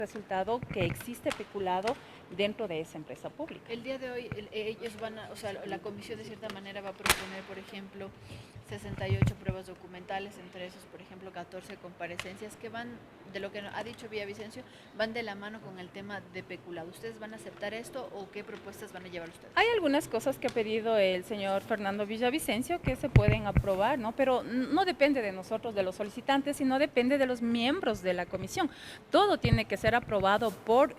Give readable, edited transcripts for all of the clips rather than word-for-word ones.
resultado que existe peculado dentro de esa empresa pública. El día de hoy ellos van a, o sea, la comisión de cierta manera va a proponer, por ejemplo, 68 pruebas documentales, entre esos, por ejemplo, 14 comparecencias que van, de lo que ha dicho Villavicencio, van de la mano con el tema de peculado. ¿Ustedes van a aceptar esto o qué propuestas van a llevar ustedes? Hay algunas cosas que ha pedido el señor Fernando Villavicencio que se pueden aprobar, ¿no? Pero no depende de nosotros, de los solicitantes, sino depende de los miembros de la comisión. Todo tiene que ser aprobado por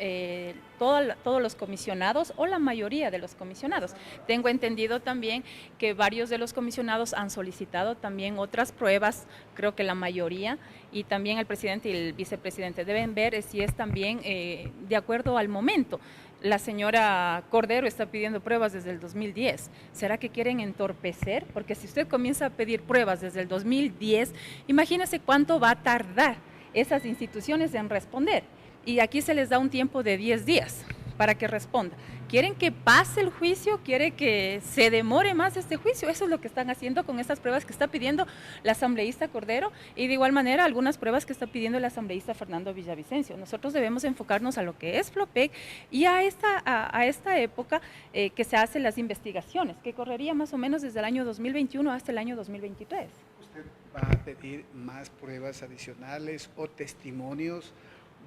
todos los comisionados o la mayoría de los comisionados. Tengo entendido también que varios de los comisionados han solicitado también otras pruebas, creo que la mayoría, y también el presidente y el vicepresidente deben ver si es también de acuerdo al momento. La señora Cordero está pidiendo pruebas desde el 2010. ¿Será que quieren entorpecer? Porque si usted comienza a pedir pruebas desde el 2010, imagínese cuánto va a tardar esas instituciones en responder. Y aquí se les da un tiempo de 10 días para que responda. ¿Quieren que pase el juicio? ¿Quiere que se demore más este juicio? Eso es lo que están haciendo con estas pruebas que está pidiendo la asambleísta Cordero y de igual manera algunas pruebas que está pidiendo el asambleísta Fernando Villavicencio. Nosotros debemos enfocarnos a lo que es Flopec y a esta época que se hacen las investigaciones, que correría más o menos desde el año 2021 hasta el año 2023. ¿Usted va a pedir más pruebas adicionales o testimonios?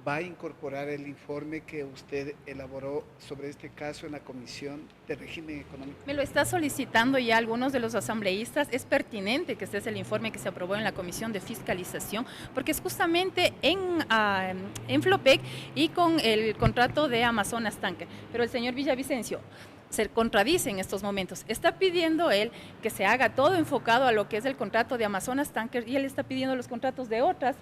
¿Va a incorporar el informe que usted elaboró sobre este caso en la Comisión de Régimen Económico? Me lo está solicitando ya algunos de los asambleístas. Es pertinente que este es el informe que se aprobó en la Comisión de Fiscalización, porque es justamente en Flopec y con el contrato de Amazonas Tanker. Pero el señor Villavicencio se contradice en estos momentos. Está pidiendo él que se haga todo enfocado a lo que es el contrato de Amazonas Tanker y él está pidiendo los contratos de otras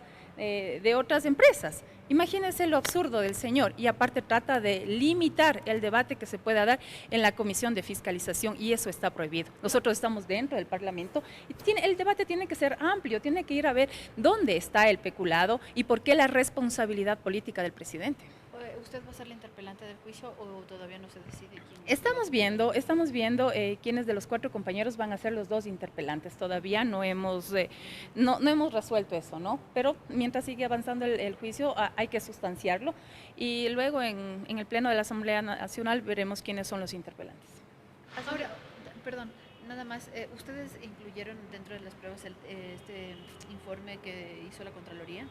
empresas. Imagínense lo absurdo del señor y aparte trata de limitar el debate que se pueda dar en la Comisión de Fiscalización y eso está prohibido. Nosotros estamos dentro del Parlamento y el debate tiene que ser amplio, tiene que ir a ver dónde está el peculado y por qué la responsabilidad política del presidente. ¿Usted va a ser la interpelante del juicio o todavía no se decide quién? Estamos viendo quiénes de los 4 compañeros van a ser los 2 interpelantes. Todavía no hemos resuelto eso, ¿no? Pero mientras sigue avanzando el juicio hay que sustanciarlo y luego en el Pleno de la Asamblea Nacional veremos quiénes son los interpelantes. Ahora, perdón, nada más, ¿ustedes incluyeron dentro de las pruebas este informe que hizo la Contraloría?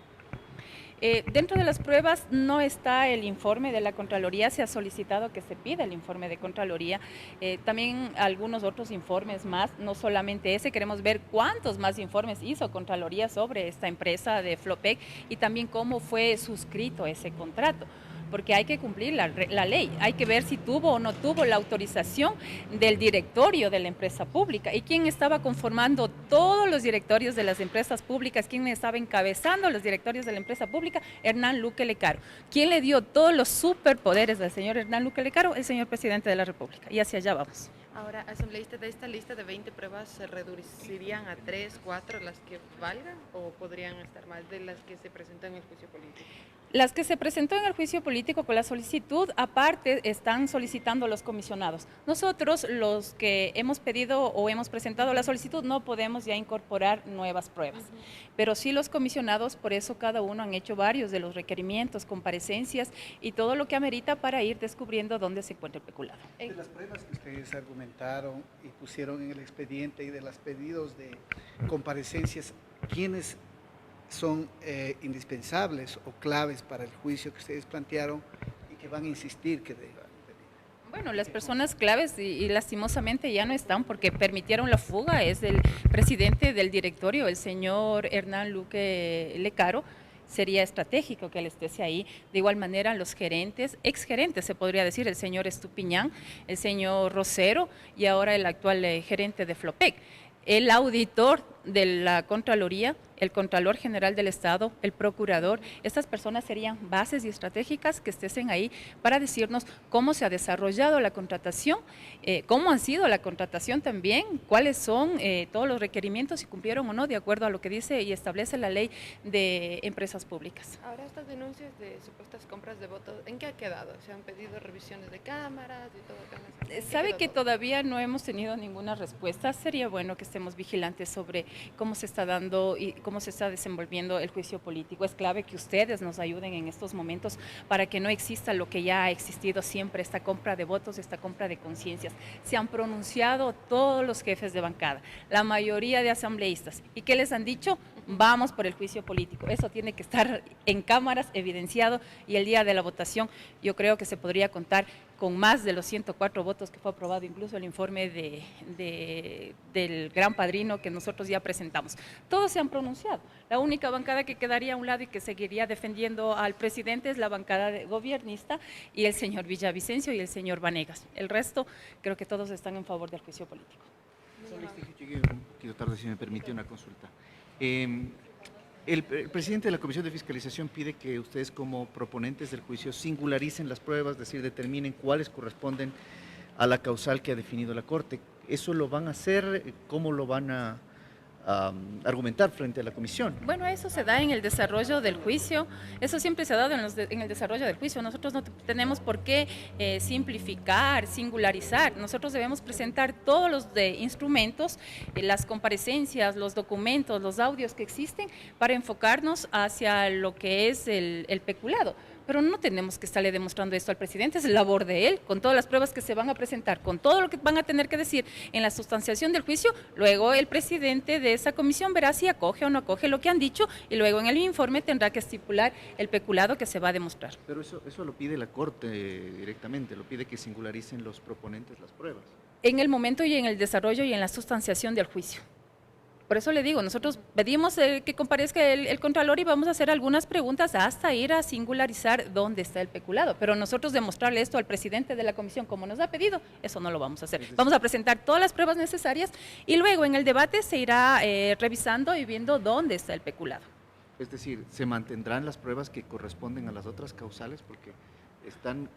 Dentro de las pruebas no está el informe de la Contraloría, se ha solicitado que se pida el informe de Contraloría, también algunos otros informes más, no solamente ese, queremos ver cuántos más informes hizo Contraloría sobre esta empresa de Flopec y también cómo fue suscrito ese contrato, porque hay que cumplir la ley, hay que ver si tuvo o no tuvo la autorización del directorio de la empresa pública y quién estaba conformando todos los directorios de las empresas públicas, quién estaba encabezando los directorios de la empresa pública, Hernán Luque Lecaro. ¿Quién le dio todos los superpoderes al señor Hernán Luque Lecaro? El señor presidente de la República. Y hacia allá vamos. Ahora, asambleísta, de esta lista de 20 pruebas, ¿se reducirían a 3, 4 las que valgan o podrían estar más de las que se presentan en el juicio político? Las que se presentó en el juicio político con la solicitud, aparte están solicitando los comisionados. Nosotros, los que hemos pedido o hemos presentado la solicitud, no podemos ya incorporar nuevas pruebas. Pero sí los comisionados, por eso cada uno han hecho varios de los requerimientos, comparecencias y todo lo que amerita para ir descubriendo dónde se encuentra el peculado. De las pruebas que ustedes argumentaron y pusieron en el expediente y de los pedidos de comparecencias, ¿quiénes son indispensables o claves para el juicio que ustedes plantearon y que van a insistir que deban pedir? Bueno, las personas claves y lastimosamente ya no están porque permitieron la fuga, es el presidente del directorio, el señor Hernán Luque Lecaro. Sería estratégico que él esté ahí. De igual manera, los gerentes, exgerentes se podría decir, el señor Estupiñán, el señor Rosero y ahora el actual gerente de Flopec. El auditor de la Contraloría, el Contralor General del Estado, el Procurador, estas personas serían bases y estratégicas que estén ahí para decirnos cómo se ha desarrollado la contratación, cómo ha sido la contratación también, cuáles son todos los requerimientos, si cumplieron o no, de acuerdo a lo que dice y establece la ley de empresas públicas. Ahora, estas denuncias de supuestas compras de votos, ¿en qué ha quedado? ¿Se han pedido revisiones de cámaras y todo? Sabe que todavía no hemos tenido ninguna respuesta. Sería bueno que estemos vigilantes sobre cómo se está dando y cómo se está desenvolviendo el juicio político. Es clave que ustedes nos ayuden en estos momentos para que no exista lo que ya ha existido siempre, esta compra de votos, esta compra de conciencias. Se han pronunciado todos los jefes de bancada, la mayoría de asambleístas. ¿Y qué les han dicho? Vamos por el juicio político. Eso tiene que estar en cámaras evidenciado, y el día de la votación yo creo que se podría contar con más de los 104 votos que fue aprobado, incluso el informe del gran padrino que nosotros ya presentamos. Todos se han pronunciado. La única bancada que quedaría a un lado y que seguiría defendiendo al presidente es la bancada gobernista y el señor Villavicencio y el señor Vanegas. El resto, creo que todos están en favor del juicio político. Llegué un poquito tarde, si me permite una consulta. El presidente de la Comisión de Fiscalización pide que ustedes, como proponentes del juicio, singularicen las pruebas, es decir, determinen cuáles corresponden a la causal que ha definido la Corte. ¿Eso lo van a hacer? ¿Cómo lo van a argumentar frente a la Comisión? Bueno, eso se da en el desarrollo del juicio, eso siempre se ha dado en el desarrollo del juicio. Nosotros no tenemos por qué simplificar, singularizar. Nosotros debemos presentar todos los instrumentos, las comparecencias, los documentos, los audios que existen para enfocarnos hacia lo que es el peculado. Pero no tenemos que estarle demostrando esto al presidente, es labor de él, con todas las pruebas que se van a presentar, con todo lo que van a tener que decir en la sustanciación del juicio. Luego el presidente de esa comisión verá si acoge o no acoge lo que han dicho, y luego en el informe tendrá que estipular el peculado que se va a demostrar. Pero eso lo pide la Corte directamente, lo pide que singularicen los proponentes las pruebas. En el momento y en el desarrollo y en la sustanciación del juicio. Por eso le digo, nosotros pedimos que comparezca el Contralor y vamos a hacer algunas preguntas hasta ir a singularizar dónde está el peculado. Pero nosotros demostrarle esto al presidente de la comisión como nos ha pedido, eso no lo vamos a hacer. Vamos a presentar todas las pruebas necesarias y luego en el debate se irá revisando y viendo dónde está el peculado. Es decir, ¿se mantendrán las pruebas que corresponden a las otras causales? Porque están,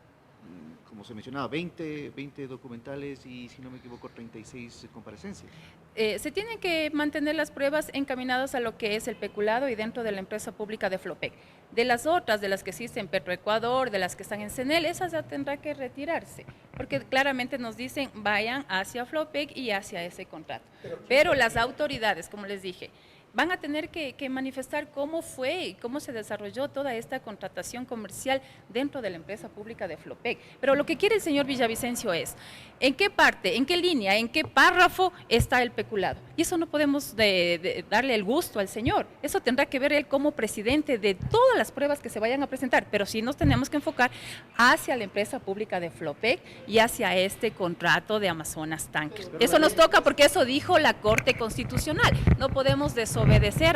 como se mencionaba, 20 documentales y, si no me equivoco, 36 comparecencias. Se tienen que mantener las pruebas encaminadas a lo que es el peculado y dentro de la empresa pública de Flopec. De las otras, de las que existen en Petroecuador, de las que están en CENEL, esas ya tendrá que retirarse, porque claramente nos dicen vayan hacia Flopec y hacia ese contrato. Pero las autoridades, como les dije, van a tener que manifestar cómo fue y cómo se desarrolló toda esta contratación comercial dentro de la empresa pública de Flopec. Pero lo que quiere el señor Villavicencio es, ¿en qué parte, en qué línea, en qué párrafo está el peculado? Y eso no podemos darle el gusto al señor. Eso tendrá que ver él como presidente de todas las pruebas que se vayan a presentar. Pero sí nos tenemos que enfocar hacia la empresa pública de Flopec y hacia este contrato de Amazonas Tanker. Eso nos toca porque eso dijo la Corte Constitucional. No podemos desobedecer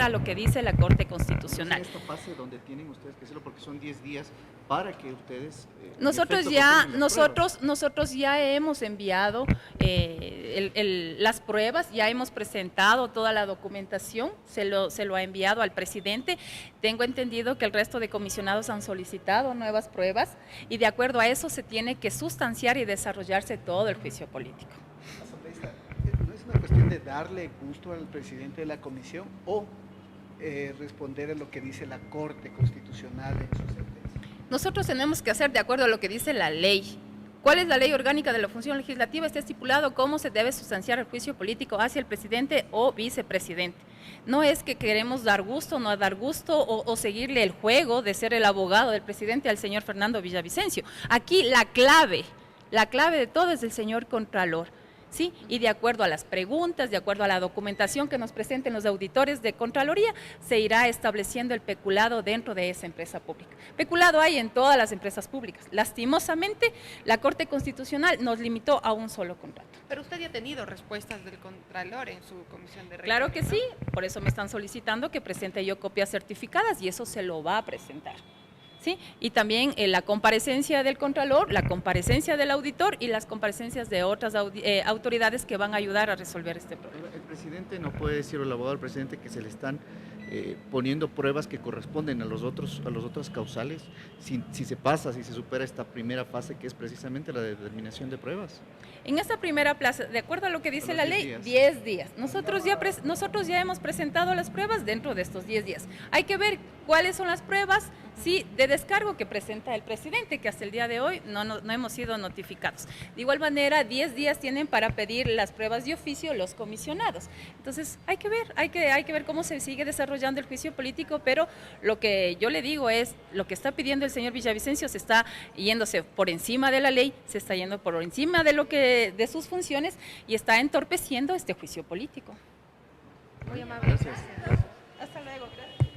a lo que dice la Corte Constitucional. En esta fase donde tienen ustedes que hacerlo, porque son 10 días para que ustedes... Nosotros ya hemos enviado las pruebas, ya hemos presentado toda la documentación, se lo ha enviado al presidente. Tengo entendido que el resto de comisionados han solicitado nuevas pruebas y de acuerdo a eso se tiene que sustanciar y desarrollarse todo el juicio político. ¿No es una cuestión de darle gusto al presidente de la comisión o responder a lo que dice la Corte Constitucional en su sentencia? Nosotros tenemos que hacer de acuerdo a lo que dice la ley. ¿Cuál es la ley orgánica de la función legislativa? Está estipulado cómo se debe sustanciar el juicio político hacia el presidente o vicepresidente. No es que queremos dar gusto o no dar gusto o seguirle el juego de ser el abogado del presidente al señor Fernando Villavicencio. Aquí la clave de todo es el señor Contralor. ¿Sí? Y de acuerdo a las preguntas, de acuerdo a la documentación que nos presenten los auditores de Contraloría, se irá estableciendo el peculado dentro de esa empresa pública. Peculado hay en todas las empresas públicas. Lastimosamente, la Corte Constitucional nos limitó a un solo contrato. Pero usted ya ha tenido respuestas del Contralor en su comisión de régimen. Claro que sí, por eso me están solicitando que presente yo copias certificadas y eso se lo va a presentar. ¿Sí? Y también la comparecencia del Contralor, la comparecencia del auditor y las comparecencias de otras autoridades que van a ayudar a resolver este problema. El presidente no puede decir, o el abogado del presidente, que se le están poniendo pruebas que corresponden a las otras causales, si se pasa, si se supera esta primera fase que es precisamente la determinación de pruebas. En esta primera plaza, de acuerdo a lo que dice la ley, 10 días. Nosotros ya hemos presentado las pruebas dentro de estos 10 días. Hay que ver cuáles son las pruebas, sí, de descargo que presenta el presidente, que hasta el día de hoy no hemos sido notificados. De igual manera, 10 días tienen para pedir las pruebas de oficio los comisionados. Entonces, hay que ver cómo se sigue desarrollando el juicio político, pero lo que yo le digo es, lo que está pidiendo el señor Villavicencio se está yéndose por encima de la ley, se está yendo por encima de sus funciones y está entorpeciendo este juicio político. Muy amable. Gracias. Hasta luego. Gracias.